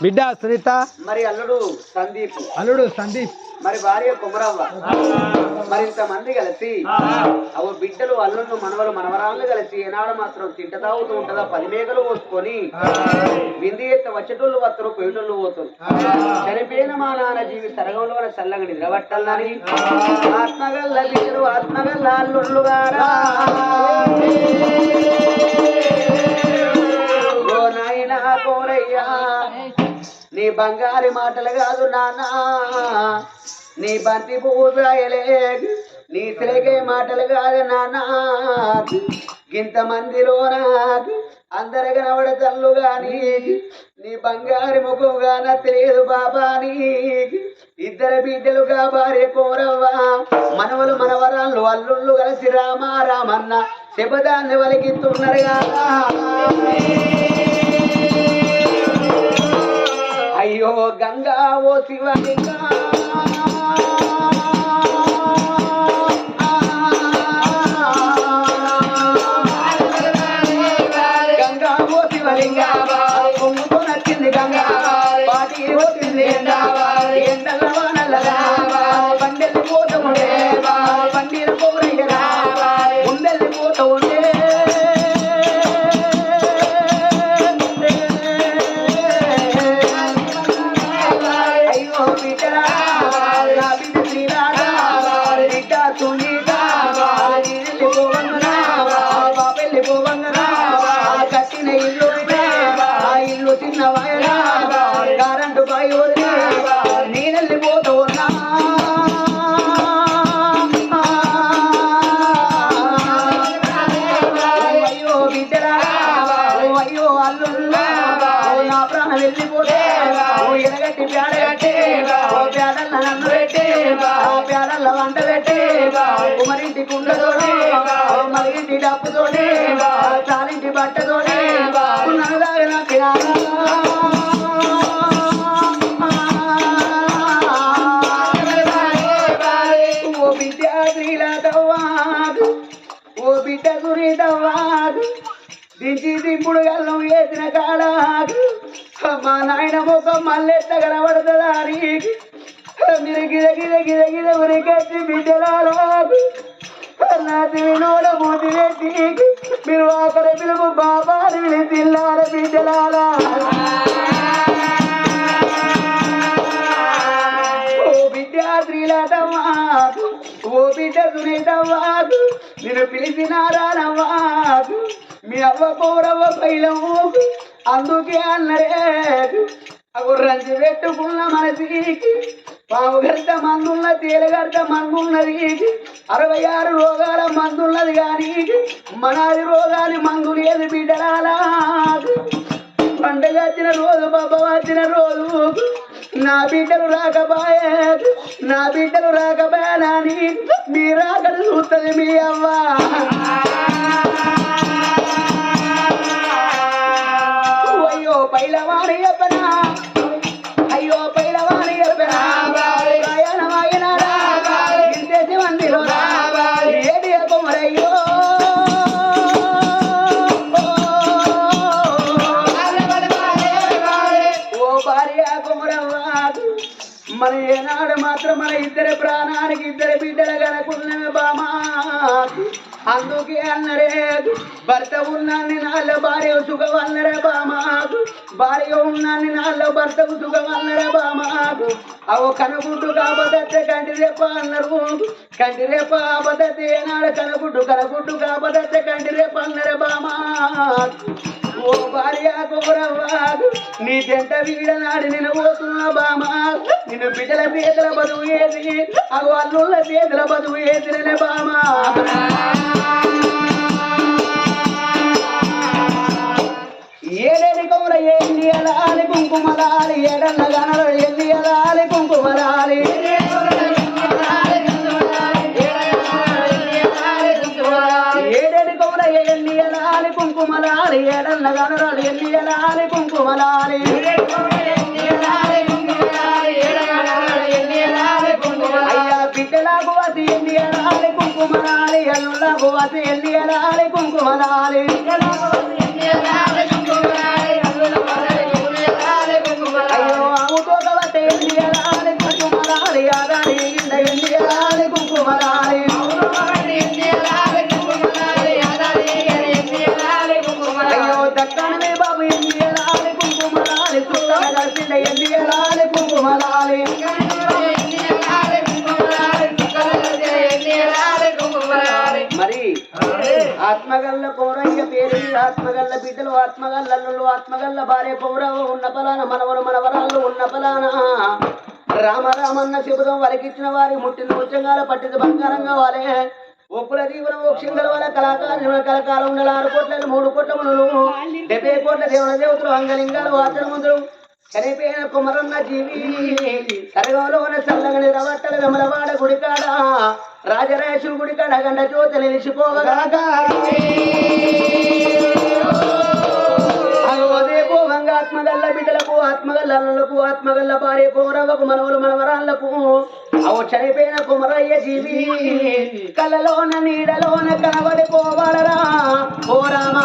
బిడ్డ సునీత, మరి అల్లుడు సందీప్, మరి భార్య కుమరవ్వ, మరి ఇంతమంది కలిసి అవ బిడ్డలు అల్లుళ్ళు మనవలు మనవరాళ్ళు కలిసి ఏనాడు మాత్రం తింట తాగుతూ ఉంటుందా 10 మేకలు పోసుకొని వింది ఎత్త వచ్చేటోళ్ళు వస్తారు, పోయేటోళ్ళు పోతారు. చనిపోయిన మా నాన్న జీవి తరగంలో చల్లగా నిద్రపట్టాలని ఆత్మగల్ల బిడ్డలు ఆత్మగల్ల అల్లుళ్ళు గారా ఓ నాయనా కోరయ్యా, నీ బంగారి మాటలు కాదు నాన్న, నీ బంతి పూజలే, నీ తిరిగే మాటలు కాదు నాన్న. ఇంతమందిలో నాకు అందరు కనబడతల్లు గాని నీ బంగారి ముఖంగా నా తెలియదు బాబా. నీ ఇద్దరు బిడ్డలుగా భార్య కోరవ్వ, మనవలు మనవరాళ్ళు అల్లుళ్ళు కలిసి రామా రామన్న శబదాన్ని వలికిస్తున్నారు కదా. అయ్యో గంగా ఓ శివలింగా, గంగా ఓ శివలింగా, పొంగుతో నచ్చింది గంగా, పాటి వచ్చింది ఎండల వానలగా, బండెల్లి పోతూ ఉండే బండిలు పోరయ్యరా, ముందెల్లి పోతూ ఉండే కట్టిన ఇల్లు ఆ ఇల్లు తిన్న వాయరా కరెంటు బాయి నేనెళ్ళిపోతూ ఉన్నా. అయ్యో బిడ్డరా, అయ్యో అల్లుల్లా, నా ప్రాణం వెళ్ళిపోతే ఎనగట్టి పేడ కట్టి పేడల్ల నన్ను పెట్టి పేడల్ల వంట పెట్టి కుమరింటి కుండతోటి మరిగింటి డప్పుతోటి చాలింటి బట్టతోటి ఓ విద్యార్థిల దవ్వాదు, ఓ బిడ్డ గురి దవ్వాదు, దించి దింపుడు గల్లం వేసిన కాడాదు, మా నాయన ముఖం మళ్ళెట్ట కనబడుతుందా నీకు, మీరు గిద గిద గిద గిద ఉరికెత్తి బిడ్డలాడు నాటి వినోడ మూతి పెట్టి మీరు ఆకలి పిలుపు బాబాని పిలిచిల్లార బిడ్డలారా. ఓ విద్యార్థుల దవ్వాదు, ఓ బిడ్డ సునీతవ్వాదు, నేను పిలిచినారా నవ్వాదు, మీ అవ్వ పౌరవ్వ పైలము అందుకే అన్నరే రంచి పెట్టుకున్న మనసికి పావు గంట మందున్న తేలిగంట మందున్నది, 66 రోగాల మందున్నది కానీ మనాది రోగాలు మందు లేదు బిడ్డలాలా. పండుగ వచ్చిన రోజు బాబా వచ్చిన రోజు నా బిడ్డలు రాకపాయే, నా బిడ్డలు రాకపాయని మీరు అక్కడ చూస్తుంది మీ అవ్వ. అయ్యో పైలవాణి చెప్పనా, అయ్యో పైలవాణి చెప్పనా, ప్రయాణమైనారా ఇంటి మందిలో ఏడి కుమరయ్యో. ఓ భార్య కుమరవ్వాదు, మన ఏనాడు మాత్రం మన ఇద్దరి ప్రాణానికి ఇద్దరి బిడ్డలు కనుకున్న బామా. అందుకే అన్నరే భర్త ఉన్నాన్ని నాళ్ళ భార్య సుఖమన్నరే బామాకు, భార్య ఉన్నాన్ని నాళ్ళ భర్తకు సుఖమన్నరే బామాకు. అవో కనుగుడ్డు కాబదత్తే కంటి రేప అన్నారు, కంటి రేప ఆబదత్తే ఏనాడు కనుగుడ్డు కనుగుడ్డు కాబదత్తే కంటి రేప అన్నరే బామాకు. ఓ భార్య కుమరవ్వాదు, నీ జంట వీడనాడు నేను పోతున్నా బామా, నిన్ను బిడ్డల చేతుల బదువు ఏది అగో అల్లుళ్ళ చేతుల బదువు ఏదినే బామా. ఏడేడి కౌర ఎల్లి అలాలి కుంకుమలాలి, ఏడల్ల గనలు ఎల్లి అలాలి కుంకుమలాలి, ఏడేడి కౌర ఎల్లి అలాలి కుంకుమలాలి, ఏడల్ల గనలు ఎల్లి అలాలి కుంకుమలాలి. అయ్యా బిడ్డలకు వసి ఎల్లి అలాలి కుంకుమలాలి, అల్లులకు వసి ఎల్లి అలాలి కుంకుమలాలి. అది ఆత్మగల్ల పౌరయ్య పేరు ఆత్మగల్ల బిడ్డలు ఆత్మగల్లల్లు ఆత్మగల్ల భార్య పౌరవ ఉన్న పలాన మనవలు మనవరాళ్ళు ఉన్న పలాన రామరామన్న శిబురం వరకిచ్చిన వారి ముట్టిన ముచ్చంగాల పట్టిన బంగారంగా వారే ఒప్పుల దీవుల మోక్షంగల వాళ్ళ కళాకారం ఉండాలి 6 కోట్ల 3 కోట్ల మునులు 70 కోట్ల దేవుల దేవతలు అంగలింగాలు ఆచరముందులు చనిపోయిన కుమరన్న జీవి సరగంలోన చల్లగని రవట్టల వెమలవాడ గుడికాడ రాజరాజేశ్వరు గుడికాడ గండ జ్యోతి నిలిచిపోవగా ఆత్మగల్ల బిడ్డలకు ఆత్మగల్లకు ఆత్మగల్ల భార్య కుమరవ్వకు మనవలు మనవరాళ్లకు అవు చనిపోయిన కుమరయ్య జీవి కళ్ళలోన నీడలోన కనబడిపోవాలరా ఓ రామ